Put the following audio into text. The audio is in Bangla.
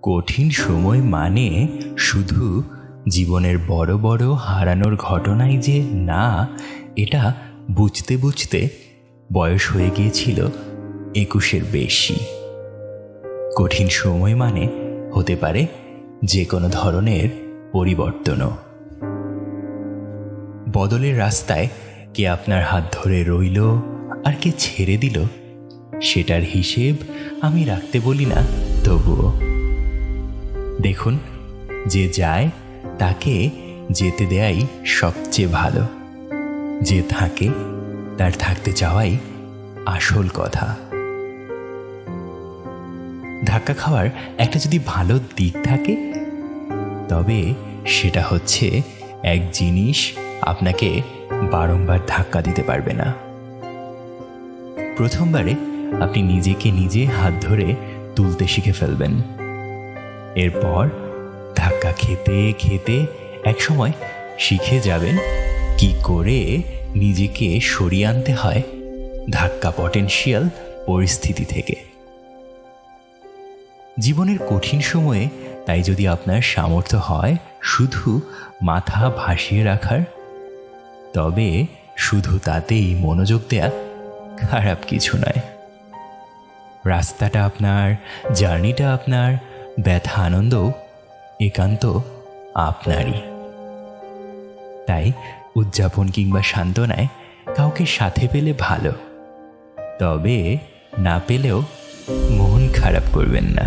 কঠিন সময় মানে শুধু জীবনের বড় বড় হারানোর ঘটনাই যে না, এটা বুঝতে বুঝতে বয়স হয়ে গিয়েছিল 21-এর বেশি। কঠিন সময় মানে হতে পারে যে কোনো ধরনের পরিবর্তনও। বদলের রাস্তায় কে আপনার হাত ধরে রইল আর কে ছেড়ে দিল, সেটার হিসেব আমি রাখতে বলি না, তবুও দেখুন, যে যায় তাকে যেতে দেয়াই সবচেয়ে ভালো। যে থাকে তার থাকতে চাওয়াই আসল কথা। ধাক্কা খাওয়ার একটা যদি ভালো দিক থাকে, তবে সেটা হচ্ছে এক জিনিস আপনাকে বারংবার ধাক্কা দিতে পারবে না। প্রথমবারে আপনি নিজেকে নিজে হাত ধরে তুলতে শিখে ফেলবেন। এরপর ধাক্কা খেতে খেতে একসময় শিখে যাবেন কি করে নিজেকে সরিয়ে আনতে হয় ধাক্কা পটেনশিয়াল পরিস্থিতি থেকে। জীবনের কঠিন সময়ে তাই যদি আপনার সামর্থ্য হয় শুধু মাথা ভাসিয়ে রাখার, তবে শুধু তাতেই মনোযোগ দেয়া খারাপ কিছু নয়। রাস্তাটা আপনার, জার্নিটা আপনার, ব্যথা আনন্দও একান্ত আপনারই। তাই উদযাপন কিংবা সান্ত্বনায় কাউকে সাথে পেলে ভালো, তবে না পেলেও মন খারাপ করবেন না।